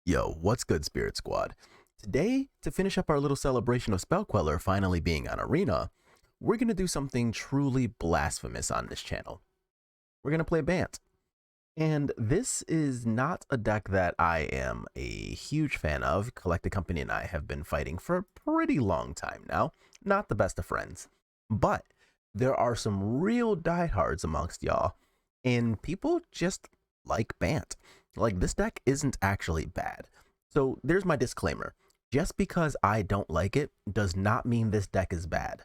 Yo, what's good, Spirit Squad? Today, to finish up our little celebration of Spell Queller finally being on Arena, we're going to do something truly blasphemous on this channel. We're going to play Bant. And this is not a deck that I am a huge fan of. Collected Company and I have been fighting for a pretty long time now. Not the best of friends. But there are some real diehards amongst y'all, and people just like Bant. Like, this deck isn't actually bad. So there's my disclaimer. Just because I don't like it does not mean this deck is bad.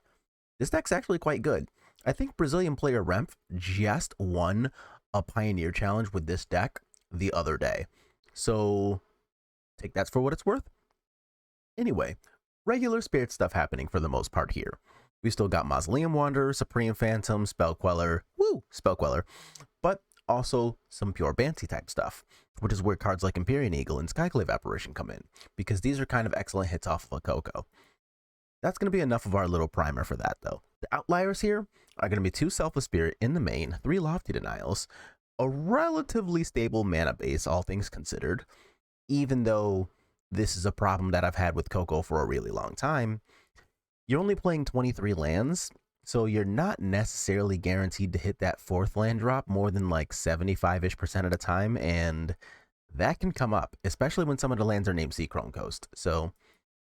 This deck's actually quite good. I think Brazilian player Remph just won a Pioneer Challenge with this deck the other day. So take that for what it's worth. Anyway, regular Spirit stuff happening for the most part here. We still got Mausoleum Wanderer, Supreme Phantom, Spell Queller, Spell Queller, but also some pure Banty type stuff, which is where cards like Empyrean Eagle and Skyclave Apparition come in, because these are kind of excellent hits off of a Coco. That's going to be enough of our little primer for that, though. The outliers here are going to be 2 Selfless Spirit in the main, 3 Lofty Denials, a relatively stable mana base, all things considered, even though this is a problem that I've had with Coco for a really long time. You're only playing 23 lands, so you're not necessarily guaranteed to hit that 4th land drop more than like 75-ish% of the time, and that can come up, especially when some of the lands are named Sea Chrome Coast. So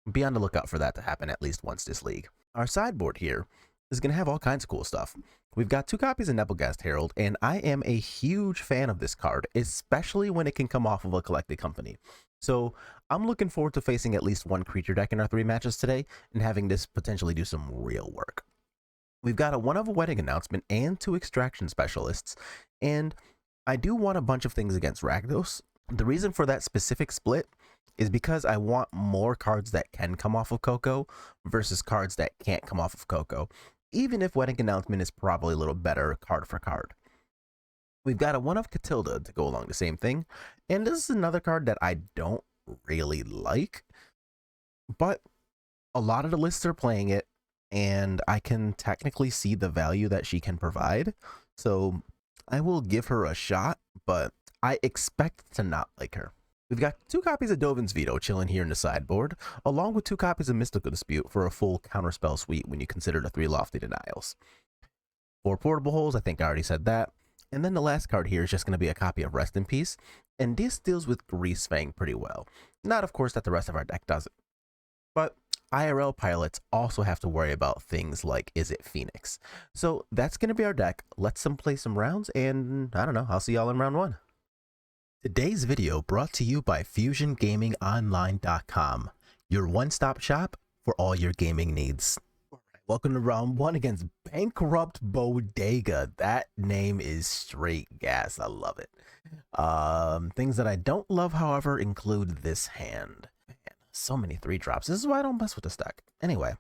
be on the lookout for that to happen at least once this league. Our sideboard here is going to have all kinds of cool stuff. We've got 2 copies of Nebelgast Herald, and I am a huge fan of this card, especially when it can come off of a Collected Company. So I'm looking forward to facing at least 1 creature deck in our 3 matches today and having this potentially do some real work. We've got a 1 of a Wedding Announcement and 2 Extraction Specialists, and I do want a bunch of things against Rakdos. The reason for that specific split is because I want more cards that can come off of Coco versus cards that can't come off of Coco, even if Wedding Announcement is probably a little better card for card. We've got a 1 of Catilda to go along the same thing, and this is another card that I don't really like, but a lot of the lists are playing it, and I can technically see the value that she can provide, so I will give her a shot, but I expect to not like her. We've got 2 copies of Dovin's Veto chilling here in the sideboard, along with 2 copies of Mystical Dispute for a full counterspell suite when you consider the 3 Lofty Denials. 4 Portable Holes, I think I already said that. And then the last card here is just going to be a copy of Rest in Peace, and this deals with Greasefang pretty well. Not, of course, that the rest of our deck doesn't. But IRL pilots also have to worry about things like Izzet Phoenix. So that's going to be our deck. Let's play some rounds, and I don't know, I'll see y'all in round 1. Today's video brought to you by FusionGamingOnline.com, your one-stop shop for all your gaming needs. Welcome to round 1 against Bankrupt Bodega. That name is straight gas. I love it. Things that I don't love, however, include this hand. Man, so many 3-drops. This is why I don't mess with this deck. Anyway,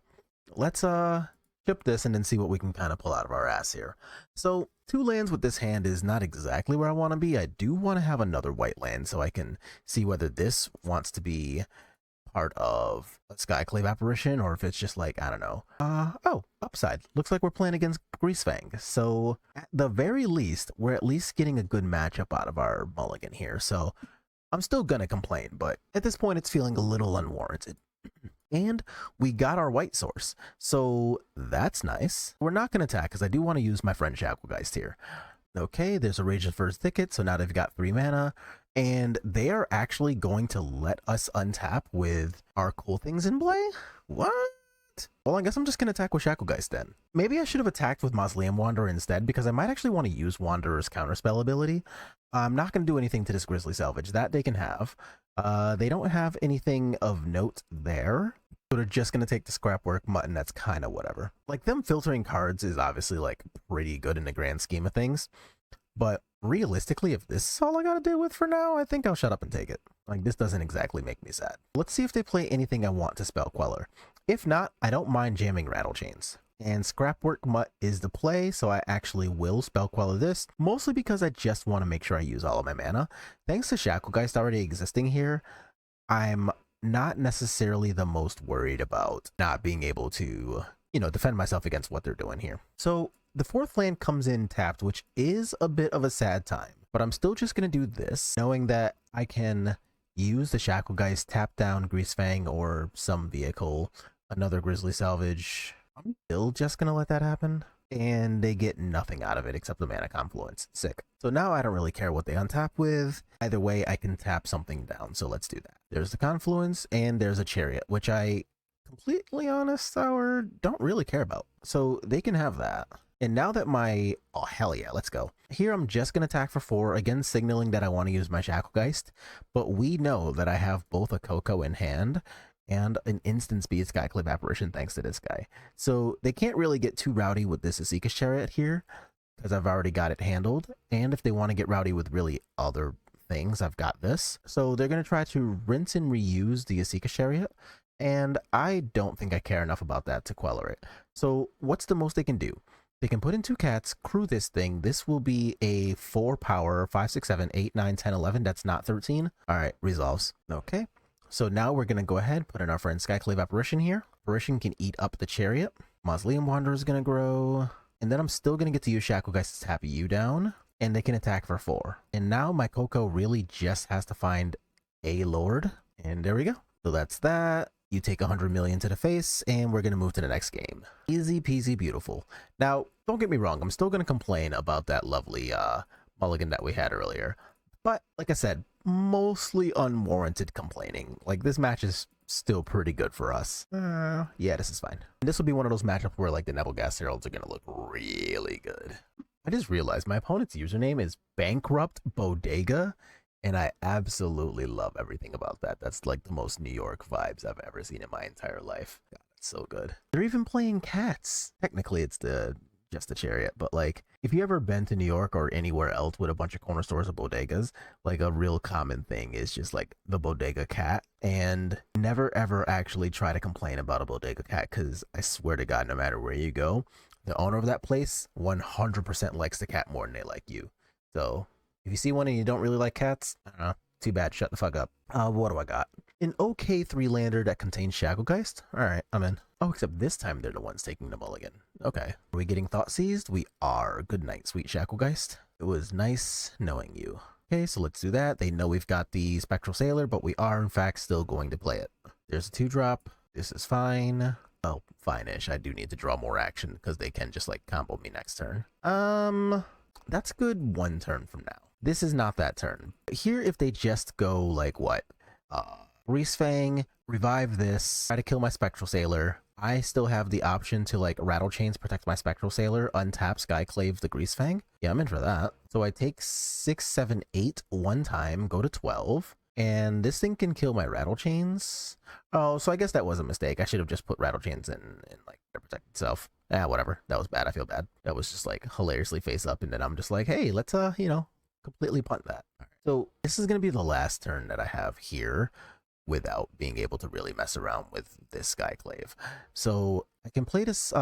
let's chip this and then see what we can kind of pull out of our ass here. So 2 lands with this hand is not exactly where I want to be. I do want to have another white land so I can see whether this wants to be part of a Skyclave Apparition, or if it's just like, I don't know. Oh, upside. Looks like we're playing against Greasefang. So at the very least, we're at least getting a good matchup out of our mulligan here. So I'm still gonna complain, but at this point it's feeling a little unwarranted. And we got our white source, so that's nice. We're not gonna attack because I do want to use my friend Shacklegeist here. Okay, there's a Rage of First Thicket, so now they've got 3 mana, and they are actually going to let us untap with our cool things in play? What? Well, I guess I'm just going to attack with Shacklegeist then. Maybe I should have attacked with Mausoleum Wanderer instead, because I might actually want to use Wanderer's counterspell ability. I'm not going to do anything to this Grizzly Salvage. That they can have. They don't have anything of note there. So they're just going to take the Scrapwork Mutton. That's kind of whatever. Like, them filtering cards is obviously, like, pretty good in the grand scheme of things. But realistically, if this is all I got to deal with for now, I think I'll shut up and take it. Like, this doesn't exactly make me sad. Let's see if they play anything I want to Spell Queller. If not, I don't mind jamming Rattle Chains. And Scrapwork Mutt is the play, so I actually will Spell Queller this, mostly because I just want to make sure I use all of my mana. Thanks to Shacklegeist already existing here, I'm not necessarily the most worried about not being able to, defend myself against what they're doing here. So the 4th land comes in tapped, which is a bit of a sad time, but I'm still just going to do this, knowing that I can use the Shacklegeist, tap down Greasefang or some vehicle, another Grizzly Salvage. I'm still just gonna let that happen. And they get nothing out of it except the Mana Confluence. Sick. So now I don't really care what they untap with. Either way, I can tap something down. So let's do that. There's the Confluence and there's a Chariot, which I, completely honest, don't really care about. So they can have that. And now that oh hell yeah, let's go. Here I'm just going to attack for 4, again signaling that I want to use my Shacklegeist. But we know that I have both a Coco in hand and an instant speed Skyclave Apparition thanks to this guy. So they can't really get too rowdy with this Esika's Chariot here, because I've already got it handled. And if they want to get rowdy with really other things, I've got this. So they're going to try to rinse and reuse the Esika's Chariot, and I don't think I care enough about that to Queller it. So what's the most they can do? They can put in 2 cats, crew this thing. This will be a 4 power, 5, 6, 7, 8, 9, 10, 11. That's not 13. All right, resolves. Okay. So now we're going to go ahead, put in our friend Skyclave Apparition here. Apparition can eat up the Chariot. Mausoleum Wanderer is going to grow. And then I'm still going to get to use Shacklegeist to tap you down. And they can attack for 4. And now my Coco really just has to find a Lord. And there we go. So that's that. You take 100 million to the face, and we're going to move to the next game. Easy peasy beautiful. Now, don't get me wrong. I'm still going to complain about that lovely mulligan that we had earlier. But like I said, mostly unwarranted complaining. Like, this match is still pretty good for us. Yeah, this is fine. And this will be one of those matchups where like the Nebelgast Heralds are going to look really good. I just realized my opponent's username is Bankrupt Bodega, and I absolutely love everything about that. That's like the most New York vibes I've ever seen in my entire life. God, it's so good. They're even playing cats. Technically, it's just the Chariot, but like if you ever been to New York or anywhere else with a bunch of corner stores or bodegas, like a real common thing is just like the bodega cat. And never ever actually try to complain about a bodega cat, because I swear to God, no matter where you go, the owner of that place 100% likes the cat more than they like you. So if you see one and you don't really like cats, I don't know, too bad, shut the fuck up. What do I got? An okay 3-lander that contains Shacklegeist? Alright, I'm in. Oh, except this time they're the ones taking the mulligan. Okay. Are we getting Thought Seized? We are. Good night, sweet Shacklegeist. It was nice knowing you. Okay, so let's do that. They know we've got the Spectral Sailor, but we are in fact still going to play it. There's a 2-drop. This is fine. Oh, fine-ish. I do need to draw more action because they can just like combo me next turn. That's good 1 turn from now. This is not that turn. Here, if they just go like what? Greasefang, revive this, try to kill my Spectral Sailor. I still have the option to like Rattle Chains, protect my Spectral Sailor, untap Skyclave the Greasefang. Yeah, I'm in for that. So I take 6, 7, 8 1 time, go to 12. And this thing can kill my Rattle Chains. Oh, so I guess that was a mistake. I should have just put Rattle Chains in like to protect itself. Whatever. That was bad. I feel bad. That was just like hilariously face up. And then I'm just like, hey, let's, completely punt that. Right. So this is going to be the last turn that I have here without being able to really mess around with this Skyclave. So I can play this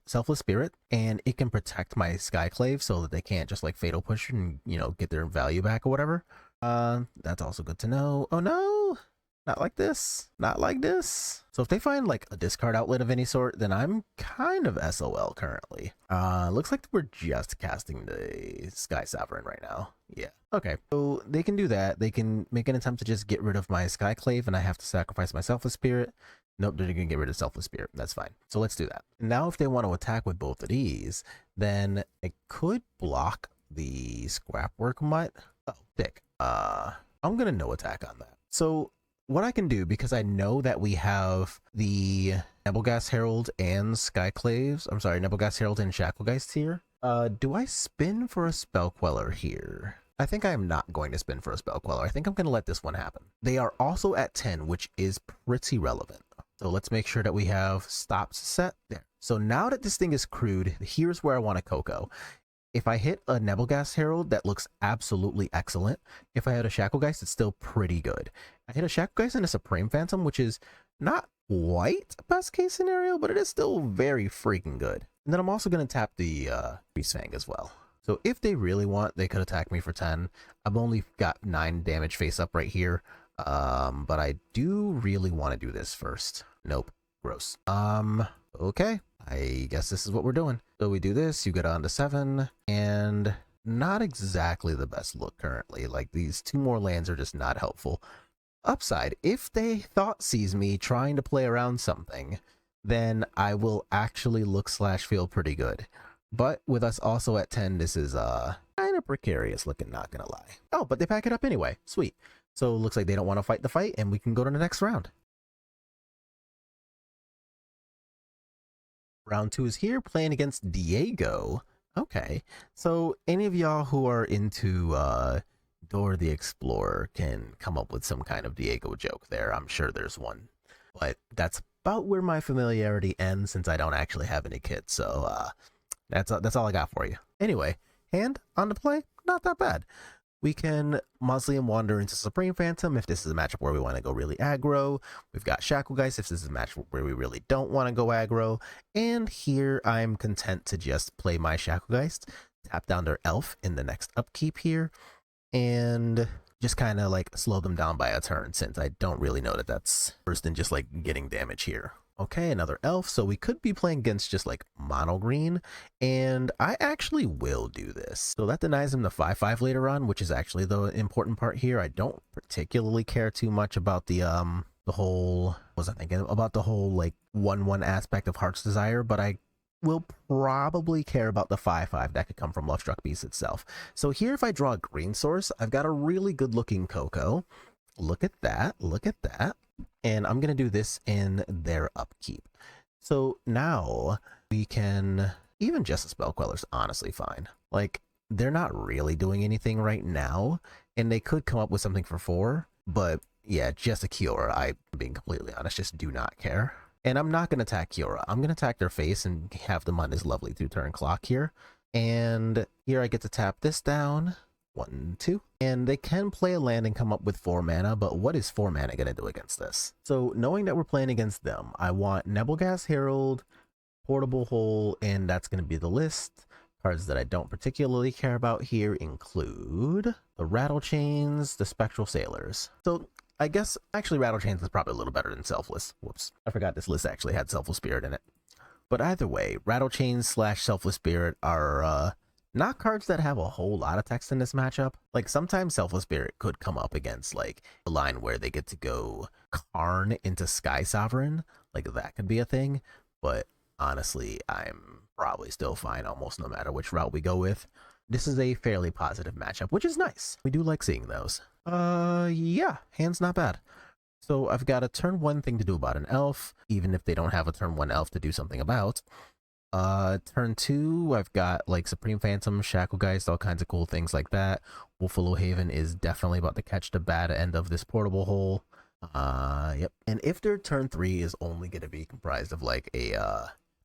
Selfless Spirit, and it can protect my Skyclave so that they can't just like Fatal Push and, get their value back or whatever. That's also good to know. Oh no, not like this, not like this. So if they find like a discard outlet of any sort, then I'm kind of SOL currently. Looks like we're just casting the Sky Sovereign right now. Yeah. Okay. So they can do that. They can make an attempt to just get rid of my Skyclave, and I have to sacrifice my Selfless Spirit. Nope, they're gonna get rid of Selfless Spirit. That's fine. So let's do that. Now, if they want to attack with both of these, then I could block the Scrapwork Mutt. Oh, dick. I'm gonna no attack on that. So what I can do, because I know that we have the Nebelgast Herald and Skyclaves, I'm sorry, Nebelgast Herald and Shacklegeist here. Do I spin for a Spell Queller here? I think I'm not going to spin for a Spell Queller. I think I'm going to let this one happen. They are also at 10, which is pretty relevant. So let's make sure that we have stops set there. So now that this thing is crewed, here's where I want a Coco. If I hit a Nebelgast Herald, that looks absolutely excellent. If I hit a Shacklegeist, it's still pretty good. I hit a Shacklegeist and a Supreme Phantom, which is not quite best case scenario, but it is still very freaking good. And then I'm also going to tap the Greasefang as well. So if they really want, they could attack me for 10. I've only got 9 damage face up right here. But I do really want to do this first. Nope. Gross. Okay. I guess this is what we're doing. So we do this, you get on to 7, and not exactly the best look currently. Like, these 2 more lands are just not helpful. Upside, if they thought sees me trying to play around something, then I will actually look slash feel pretty good. But with us also at 10, this is kind of precarious looking, not gonna lie. Oh, but they pack it up anyway. Sweet. So it looks like they don't want to fight the fight, and we can go to the next round. Round 2 is here, playing against Diego. Okay, so any of y'all who are into Dora the Explorer can come up with some kind of Diego joke there. I'm sure there's one. But that's about where my familiarity ends, since I don't actually have any kids. So that's all I got for you. Anyway, hand on the play, not that bad. We can Mausoleum Wander into Supreme Phantom if this is a matchup where we want to go really aggro. We've got Shacklegeist if this is a matchup where we really don't want to go aggro. And here I'm content to just play my Shacklegeist, tap down their Elf in the next upkeep here, and just kind of like slow them down by a turn, since I don't really know that that's worse than just like getting damage here. Okay, another Elf, so we could be playing against just like mono green, and I actually will do this. So that denies him the 5/5 later on, which is actually the important part here. I don't particularly care too much about the whole, what was I thinking about the whole like 1/1 aspect of Heart's Desire, but I will probably care about the 5/5 that could come from Lovestruck Beast itself. So here, if I draw a green source, I've got a really good looking Coco. Look at that, look at that. And I'm going to do this in their upkeep. So now we can, even just a Spell Queller's honestly fine. Like, they're not really doing anything right now, and they could come up with something for 4, but yeah, just a Kiora, I'm being completely honest, just do not care. And I'm not going to attack Kiora. I'm going to attack their face and have them on his lovely 2-turn clock here. And here I get to tap this down. 1, 2, and they can play a land and come up with 4 mana, but what is 4 mana going to do against this? So knowing that we're playing against them, I want Nebelgast Herald, Portable Hole, and that's going to be the list. Cards that I don't particularly care about here include the Rattle Chains, the Spectral Sailors. So I guess actually Rattle Chains is probably a little better than Selfless. Whoops, I forgot this list actually had Selfless Spirit in it. But either way, Rattle Chains / Selfless Spirit are not cards that have a whole lot of text in this matchup. Like, sometimes Selfless Spirit could come up against like a line where they get to go Karn into Sky Sovereign. Like, that could be a thing. But honestly, I'm probably still fine almost no matter which route we go with. This is a fairly positive matchup, which is nice. We do like seeing those. Yeah, hand's not bad. So I've got a turn 1 thing to do about an elf, even if they don't have a turn 1 elf to do something about. Turn 2, I've got like Supreme Phantom, Shacklegeist, all kinds of cool things like that. Wolfwillow Haven is definitely about to catch the bad end of this Portable Hole. Yep. And if their turn 3 is only going to be comprised of like a,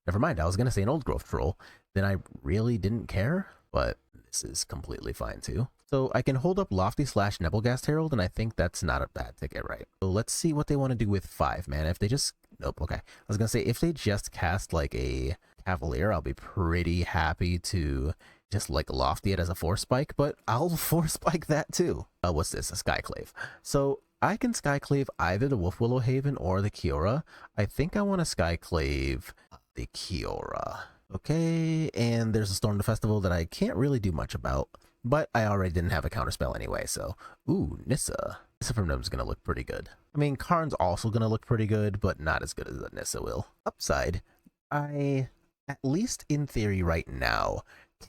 never mind, I was going to say an Old Growth Troll, then I really didn't care, but this is completely fine too. So I can hold up Lofty / Nebelgast Herald, and I think that's not a bad ticket, right? So let's see what they want to do with 5 mana. If they just, nope, okay. I was going to say, if they just cast like a Cavalier, I'll be pretty happy to just like Lofty it as a 4-spike, but I'll 4-spike that too. What's this? A Skyclave. So I can Skyclave either the Wolfwillow Haven or the Kiora. I think I want to Skyclave the Kiora. Okay, and there's a Storm the Festival that I can't really do much about, but I already didn't have a counterspell anyway, so ooh, Nissa. Nissa from them is going to look pretty good. I mean, Karn's also going to look pretty good, but not as good as the Nissa will. Upside, I, at least in theory right now,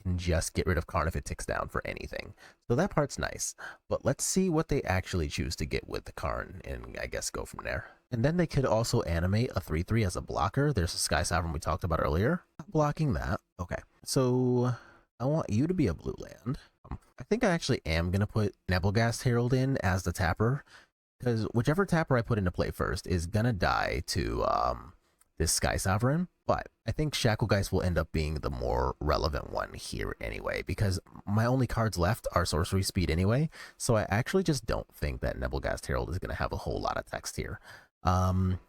can just get rid of Karn if it ticks down for anything. So that part's nice. But let's see what they actually choose to get with the Karn, and I guess go from there. And then they could also animate a 3/3 as a blocker. There's a Sky Sovereign we talked about earlier. Not blocking that. Okay, so I want you to be a blue land. I think I actually am going to put Nebelgast Herald in as the tapper, because whichever tapper I put into play first is going to die to this Sky Sovereign. But I think Shacklegeist will end up being the more relevant one here anyway, because my only cards left are Sorcery Speed anyway, so I actually just don't think that Nebelgast Herald is going to have a whole lot of text here.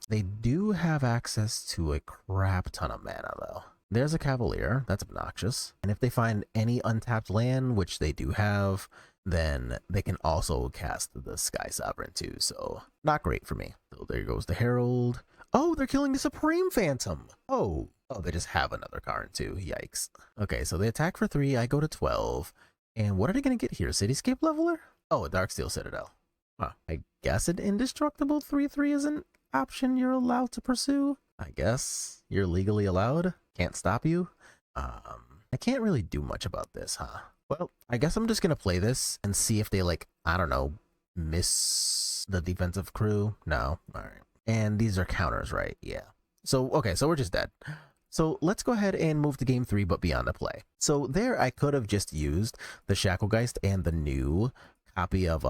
They do have access to a crap ton of mana though. There's a Cavalier, that's obnoxious. And if they find any untapped land, which they do have, then they can also cast the Sky Sovereign too, so not great for me. So there goes the Herald. Oh, they're killing the Supreme Phantom. Oh, they just have another Karn too. Yikes. Okay, so they attack for 3, I go to 12. And what are they going to get here? Cityscape Leveler? Oh, a Darksteel Citadel. Huh. I guess an indestructible 3/3 is an option you're allowed to pursue. I guess you're legally allowed. Can't stop you. I can't really do much about this, huh? Well, I guess I'm just gonna play this and see if they, like, I don't know, miss the defensive crew. No. All right. And these are counters, right? Yeah. So, okay, so we're just dead. So let's go ahead and move to game 3, but beyond the play. So there I could have just used the Shacklegeist and the new copy of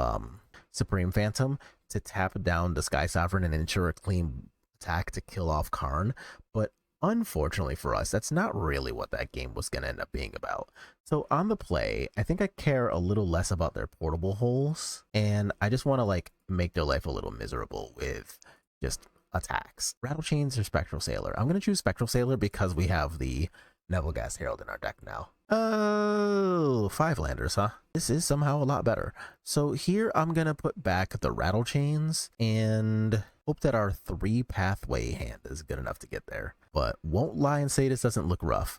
Supreme Phantom to tap down the Sky Sovereign and ensure a clean attack to kill off Karn. But unfortunately for us, that's not really what that game was going to end up being about. So on the play, I think I care a little less about their portable holes, and I just want to, like, make their life a little miserable with just attacks. Rattle Chains or Spectral Sailor? I'm going to choose Spectral Sailor because we have the Nebelgast Herald in our deck now. Oh, 5 landers, huh? This is somehow a lot better. So here I'm going to put back the Rattle Chains and hope that our 3 pathway hand is good enough to get there. But won't lie and say this doesn't look rough.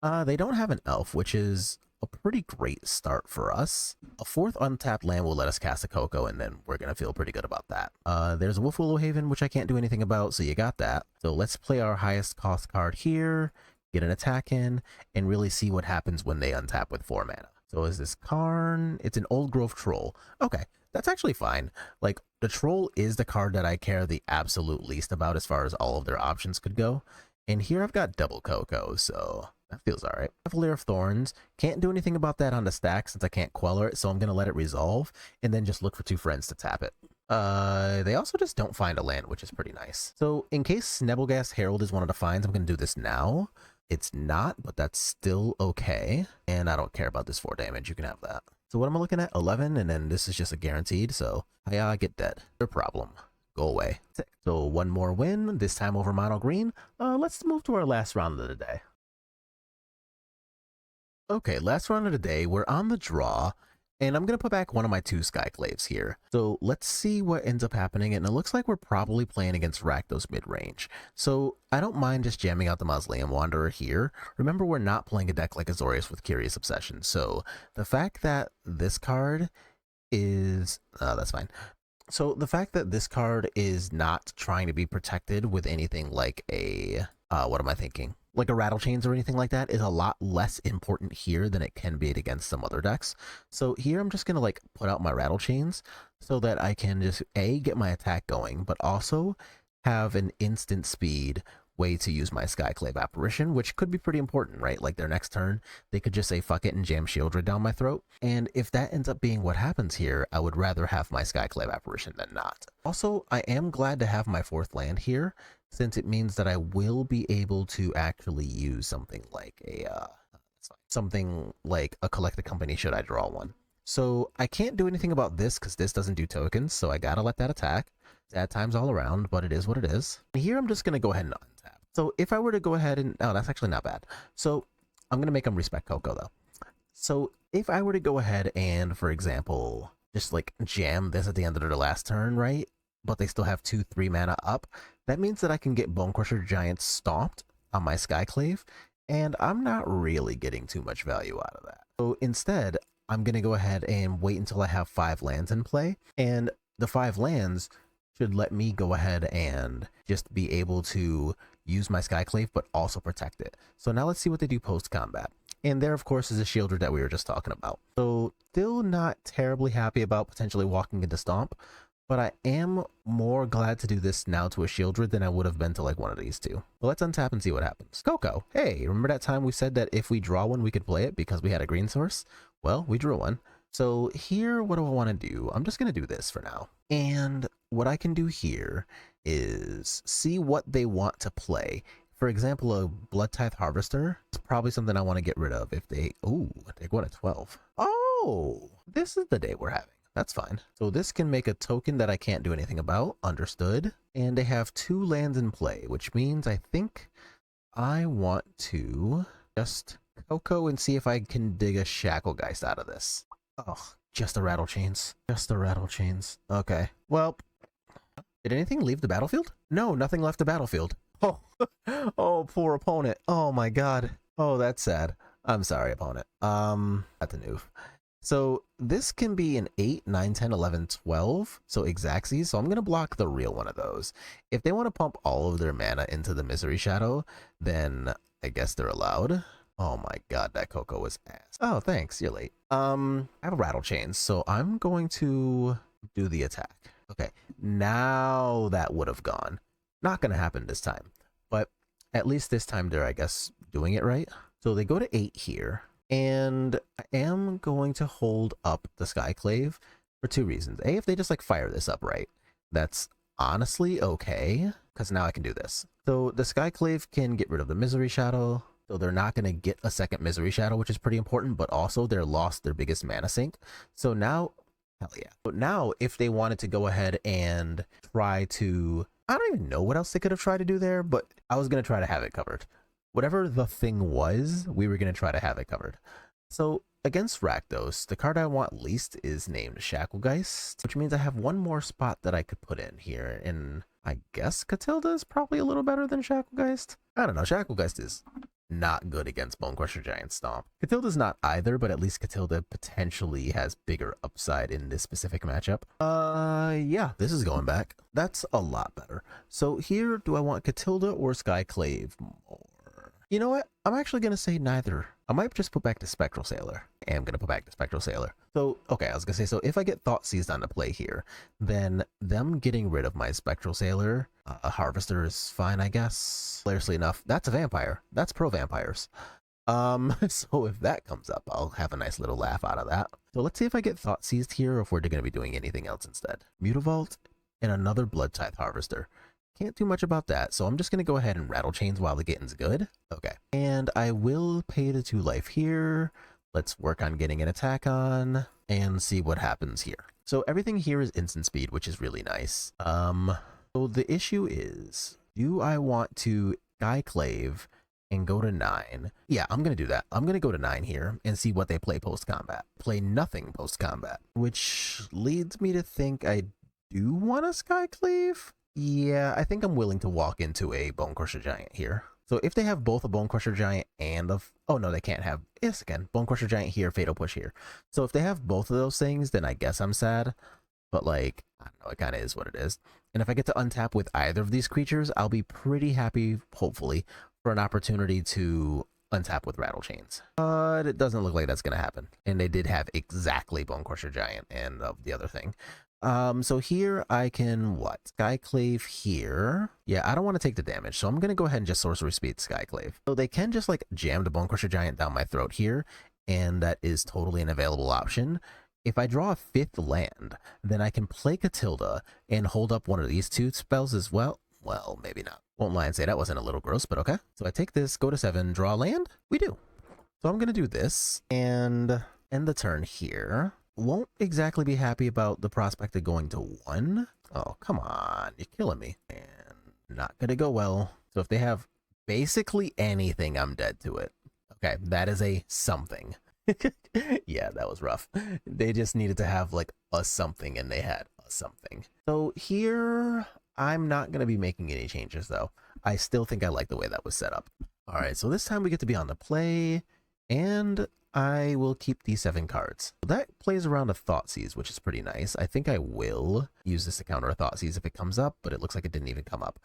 They don't have an elf, which is a pretty great start for us. A 4th untapped land will let us cast a Coco, and then we're going to feel pretty good about that. There's a Wolf Willow Haven, which I can't do anything about, so you got that. So let's play our highest cost card here, get an attack in, and really see what happens when they untap with 4 mana. So is this Karn? It's an Old Growth Troll. Okay, that's actually fine. Like, the Troll is the card that I care the absolute least about as far as all of their options could go. And here I've got double Coco, so that feels alright. Cavalier of Thorns. Can't do anything about that on the stack since I can't Queller it, so I'm going to let it resolve, and then just look for 2 friends to tap it. They also just don't find a land, which is pretty nice. So in case Nebelgast Herald is one of the finds, I'm going to do this now. It's not, but that's still okay. And I don't care about this 4 damage. You can have that. So what am I looking at? 11, and then this is just a guaranteed, so I get dead. No problem. Go away. So 1 more win, this time over mono green. Let's move to our last round of the day. Okay, last round of the day. We're on the draw, and I'm going to put back one of my 2 Skyclaves here. So let's see what ends up happening, and it looks like we're probably playing against Rakdos mid-range. So I don't mind just jamming out the Mausoleum Wanderer here. Remember, we're not playing a deck like Azorius with Curious Obsession, so the fact that this card is... that's fine. So the fact that this card is not trying to be protected with anything like a... what am I thinking? Like a Rattle Chains or anything like that is a lot less important here than it can be against some other decks. So here I'm just going to, like, put out my Rattle Chains so that I can just A, get my attack going, but also have an instant speed way to use my Skyclave Apparition, which could be pretty important, right? Like, their next turn, they could just say fuck it and jam Shieldred down my throat. And if that ends up being what happens here, I would rather have my Skyclave Apparition than not. Also, I am glad to have my 4th land here, since it means that I will be able to actually use something like a Collect the Company should I draw one. So I can't do anything about this because this doesn't do tokens, so I gotta let that attack. Sad times all around, but it is what it is. And here I'm just gonna go ahead and untap. So if I were to go ahead and... oh, that's actually not bad. So I'm gonna make them respect Coco though. So if I were to go ahead and, for example, just like jam this at the end of their last turn, right? But they still have 2-3 mana up, that means that I can get Bonecrusher Giant stomped on my Skyclave, and I'm not really getting too much value out of that. So instead, I'm going to go ahead and wait until I have 5 lands in play, and the 5 lands should let me go ahead and just be able to use my Skyclave, but also protect it. So now let's see what they do post-combat. And there, of course, is a Shieldred that we were just talking about. So still not terribly happy about potentially walking into Stomp, but I am more glad to do this now to a Shieldred than I would have been to like one of these 2. But let's untap and see what happens. Coco. Hey, remember that time we said that if we draw one, we could play it because we had a green source? Well, we drew one. So here, what do I want to do? I'm just going to do this for now. And what I can do here is see what they want to play. For example, a Blood Tithe Harvester is probably something I want to get rid of if they... ooh, they go at 12. Oh, this is the day we're having. That's fine. So this can make a token that I can't do anything about. Understood. And they have 2 lands in play, which means I think I want to just Coco and see if I can dig a Shacklegeist out of this. Oh, just the Rattle Chains. Just the Rattle Chains. Okay. Well, did anything leave the battlefield? No, nothing left the battlefield. Oh, oh, poor opponent. Oh my god. Oh, that's sad. I'm sorry, opponent. At the noof. So this can be an 8, 9, 10, 11, 12. So exactsies. So I'm going to block the real one of those. If they want to pump all of their mana into the Misery Shadow, then I guess they're allowed. Oh my god, that Coco was ass. Oh, thanks. You're late. I have a Rattle Chains, so I'm going to do the attack. Okay, now that would have gone. Not going to happen this time, but at least this time they're, I guess, doing it right. So they go to 8 here. And I am going to hold up the Skyclave for 2 reasons. A, if they just like fire this up right, that's honestly okay, because now I can do this. So the Skyclave can get rid of the Misery Shadow, so they're not going to get a second Misery Shadow, which is pretty important, but also they're lost their biggest mana sink. So now, hell yeah. But now if they wanted to go ahead and try to, I don't even know what else they could have tried to do there, but I was going to try to have it covered. Whatever the thing was, we were going to try to have it covered. So against Rakdos, the card I want least is named Shacklegeist, which means I have one more spot that I could put in here. And I guess Catilda is probably a little better than Shacklegeist. I don't know. Shacklegeist is not good against Bonecrusher Giant Stomp. Catilda's not either, but at least Catilda potentially has bigger upside in this specific matchup. Yeah, this is going back. That's a lot better. So here, do I want Catilda or Skyclave more? You know what? I'm actually going to say neither. I might just put back the Spectral Sailor. I am going to put back the Spectral Sailor. So, okay, I was going to say, so if I get Thought Seized onto play here, then them getting rid of my Spectral Sailor, Harvester is fine, I guess. Hilariously enough, that's a vampire. That's pro-vampires. So if that comes up, I'll have a nice little laugh out of that. So let's see if I get Thought Seized here, or if we're going to be doing anything else instead. Mutavault and another Blood Tithe Harvester. Can't do much about that, so I'm just going to go ahead and Rattle Chains while the getting's good. Okay, and I will pay the 2 life here. Let's work on getting an attack on and see what happens here. So everything here is instant speed, which is really nice. So the issue is, do I want to Skyclave and go to 9? Yeah, I'm going to do that. I'm going to go to 9 here and see what they play post-combat. Play nothing post-combat, which leads me to think I do want a Skyclave. Yeah, I think I'm willing to walk into a Bonecrusher Giant here. So if they have both a Bonecrusher Giant and a... Oh, no, they can't have... Yes, again. Bonecrusher Giant here, Fatal Push here. So if they have both of those things, then I guess I'm sad. But, like, I don't know, it kind of is what it is. And if I get to untap with either of these creatures, I'll be pretty happy, hopefully, for an opportunity to untap with Rattle Chains. But it doesn't look like that's going to happen. And they did have exactly Bonecrusher Giant and the other thing. So here I can, Skyclave here. Yeah, I don't want to take the damage, so I'm going to go ahead and just Sorcery Speed Skyclave. So they can just, like, jam the Bonecrusher Giant down my throat here, and that is totally an available option. If I draw a 5th land, then I can play Catilda and hold up one of these 2 spells as well. Well, maybe not. Won't lie and say that wasn't a little gross, but okay. So I take this, go to 7, draw land. We do. So I'm going to do this, and end the turn here. Won't exactly be happy about the prospect of going to 1. Oh, come on. You're killing me. And not going to go well. So if they have basically anything, I'm dead to it. Okay, that is a something. Yeah, that was rough. They just needed to have, like, a something, and they had a something. So here, I'm not going to be making any changes, though. I still think I like the way that was set up. All right, so this time we get to be on the play, and I will keep these 7 cards. That plays around a Thoughtseize, which is pretty nice. I think I will use this to counter a Thoughtseize if it comes up, but it looks like it didn't even come up.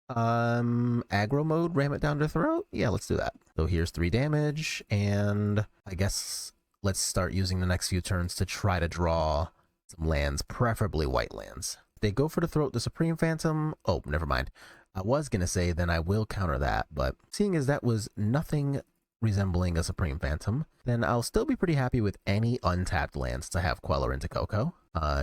Aggro mode, ram it down their throat? Yeah, let's do that. So here's 3 damage, and I guess let's start using the next few turns to try to draw some lands, preferably white lands. If they go for the throat, the Supreme Phantom. Oh, never mind. I was going to say then I will counter that, but seeing as that was nothing resembling a Supreme Phantom, then I'll still be pretty happy with any untapped lands to have Queller into Coco.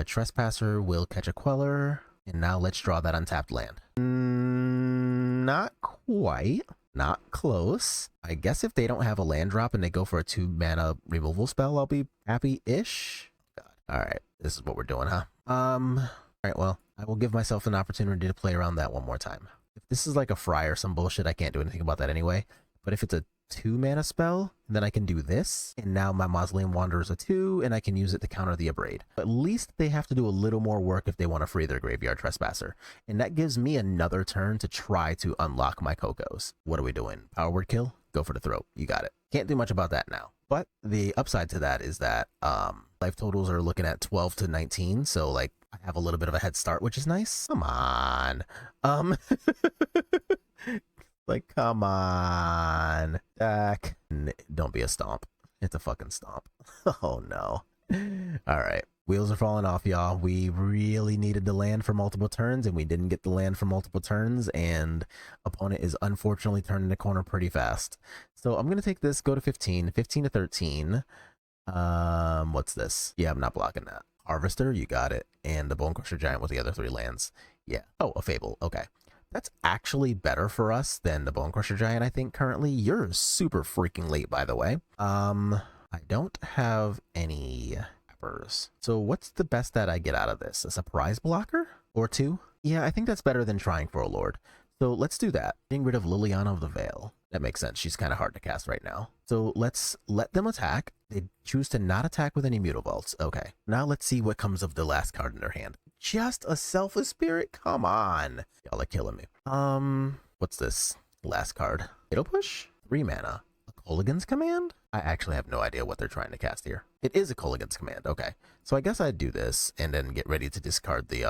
Trespasser will catch a Queller, and now let's draw that untapped land. Not quite. Not close. I guess if they don't have a land drop and they go for a 2-mana removal spell, I'll be happy-ish. God. Alright, this is what we're doing, huh? Alright, well, I will give myself an opportunity to play around that one more time. If this is like a Fry or some bullshit, I can't do anything about that anyway. But if it's a 2-mana spell, then I can do this, and now my Mausoleum Wanderer is a 2, and I can use it to counter the Abrade. At least they have to do a little more work if they want to free their Graveyard Trespasser, and that gives me another turn to try to unlock my Cocos. What are we doing? Power Word Kill? Go for the throat. You got it. Can't do much about that now. But the upside to that is that life totals are looking at 12 to 19, so like I have a little bit of a head start, which is nice. Come on. Like, come on, Dak. Don't be a stomp. It's a fucking stomp. Oh no. All right. Wheels are falling off, y'all. We really needed to land for multiple turns, and we didn't get the land for multiple turns, and opponent is unfortunately turning the corner pretty fast. So I'm going to take this, go to 15 to 13. What's this? Yeah, I'm not blocking that. Harvester, you got it. And the Bone Crusher Giant with the other 3 lands. Yeah. Oh, a Fable. Okay. That's actually better for us than the Bone Crusher Giant, I think, currently. You're super freaking late, by the way. I don't have any peppers. So what's the best that I get out of this? A surprise blocker? Or 2? Yeah, I think that's better than trying for a Lord. So let's do that. Getting rid of Liliana of the Veil. That makes sense. She's kind of hard to cast right now. So let's let them attack. They choose to not attack with any Mutavaults. Okay. Now let's see what comes of the last card in their hand. Just a Selfless Spirit? Come on. Y'all are killing me. What's this? Last card. It'll push? 3 mana. A Kolaghan's Command? I actually have no idea what they're trying to cast here. It is a Kolaghan's Command. Okay. So I guess I'd do this and then get ready to discard the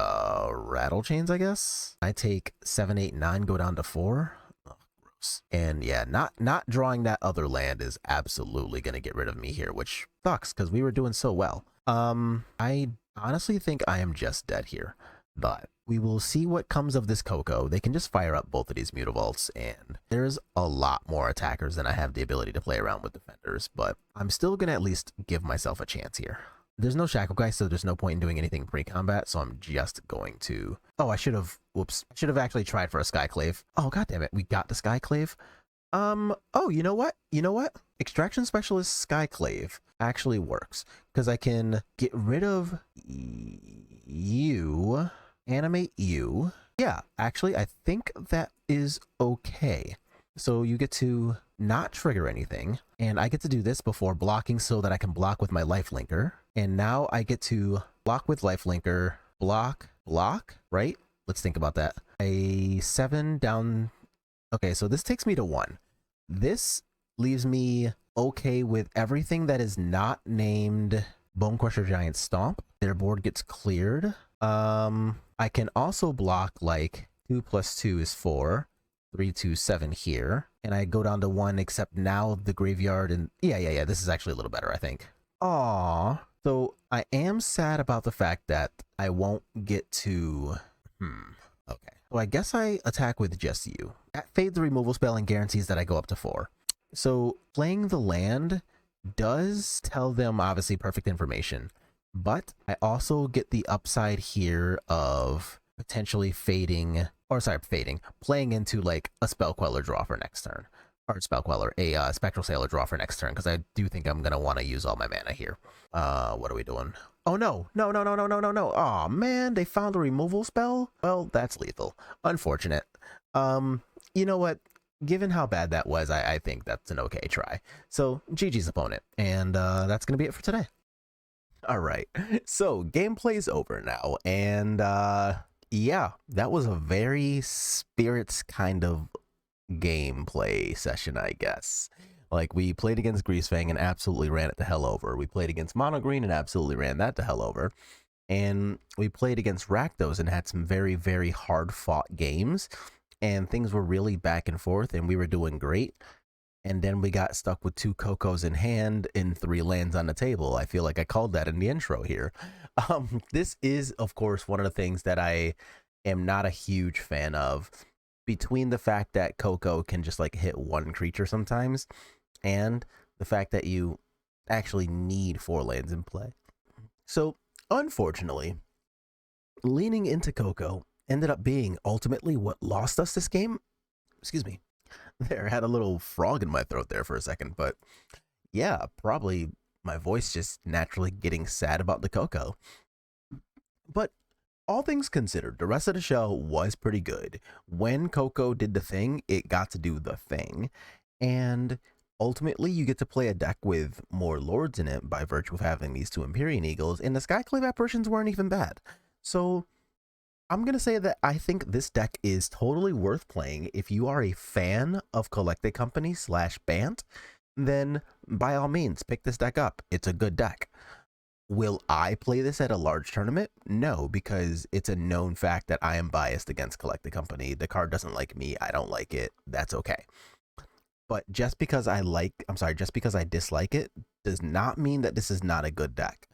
Rattle Chains, I guess. I take 7, 8, 9, go down to 4. Oh, gross. And yeah, not drawing that other land is absolutely going to get rid of me here, which sucks because we were doing so well. I honestly think I am just dead here, but we will see what comes of this Coco. They can just fire up both of these Mutavaults, and there's a lot more attackers than I have the ability to play around with defenders, but I'm still going to at least give myself a chance here. There's no Shacklegeist, so there's no point in doing anything pre-combat, so I'm just going to... Oh, I should have... Whoops. I should have actually tried for a Skyclave. Oh, goddammit. We got the Skyclave. Oh, you know what? Extraction Specialist Skyclave actually works, because I can get rid of you... Animate you. Yeah, actually, I think that is okay. So you get to not trigger anything, and I get to do this before blocking so that I can block with my lifelinker. And now I get to block with lifelinker, block, right? Let's think about that. A 7 down. Okay, so this takes me to 1. This leaves me okay with everything that is not named Bone Crusher Giant Stomp. Their board gets cleared. I can also block like 2 + 2 is 4, 3, 2, 7 here, and I go down to 1, except now the graveyard and yeah, this is actually a little better, I think. Aww. So I am sad about the fact that I won't get to, okay. So I guess I attack with just you. That fades the removal spell and guarantees that I go up to 4. So playing the land does tell them obviously perfect information. But I also get the upside here of potentially playing into like a Spell Queller draw for next turn. Or Spell Queller, a Spectral Sailor draw for next turn, because I do think I'm going to want to use all my mana here. What are we doing? Oh, no. Oh, man, they found a removal spell? Well, that's lethal. Unfortunate. You know what? Given how bad that was, I think that's an okay try. So, GG's opponent. And that's going to be it for today. All right, so gameplay's over now, and yeah, that was a very Spirits kind of gameplay session, I guess. Like, we played against Greasefang and absolutely ran it to hell over. We played against Mono Green and absolutely ran that to hell over. And we played against Rakdos and had some very, very hard-fought games, and things were really back and forth, and we were doing great. And then we got stuck with 2 Cocos in hand and 3 lands on the table. I feel like I called that in the intro here. This is, of course, one of the things that I am not a huge fan of. Between the fact that Coco can just like hit 1 creature sometimes, and the fact that you actually need 4 lands in play. So, unfortunately, leaning into Coco ended up being ultimately what lost us this game. Excuse me. There, I had a little frog in my throat there for a second, but yeah, probably my voice just naturally getting sad about the Coco. But all things considered, the rest of the show was pretty good. When Coco did the thing, it got to do the thing. And ultimately, you get to play a deck with more Lords in it by virtue of having these 2 Empyrean Eagles, and the Skyclave apparitions weren't even bad. So I'm going to say that I think this deck is totally worth playing if you are a fan of Collected Company / Bant. then by all means, pick this deck up. It's a good deck. Will I play this at a large tournament? No, because it's a known fact that I am biased against Collect the Company. The card doesn't like me. I don't like it. That's okay. But just because just because I dislike it does not mean that this is not a good deck.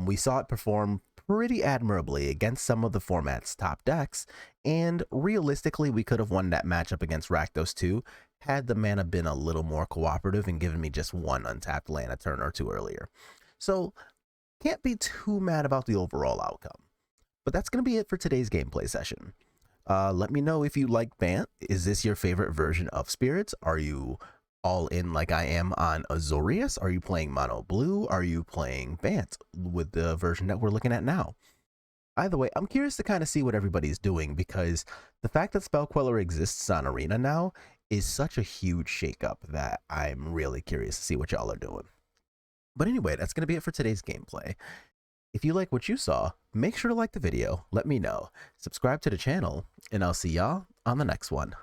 We saw it perform pretty admirably against some of the format's top decks, and realistically, we could have won that matchup against Rakdos too, had the mana been a little more cooperative and given me just one untapped land a turn or two earlier. So, can't be too mad about the overall outcome. But that's going to be it for today's gameplay session. Let me know if you like Bant. Is this your favorite version of Spirits? Are you all in like I am on Azorius? Are you playing Mono Blue? Are you playing Bant with the version that we're looking at now? Either way, I'm curious to kind of see what everybody's doing, because the fact that Spell Queller exists on Arena now is such a huge shakeup that I'm really curious to see what y'all are doing. But anyway, that's going to be it for today's gameplay. If you like what you saw, make sure to like the video, let me know, subscribe to the channel, and I'll see y'all on the next one.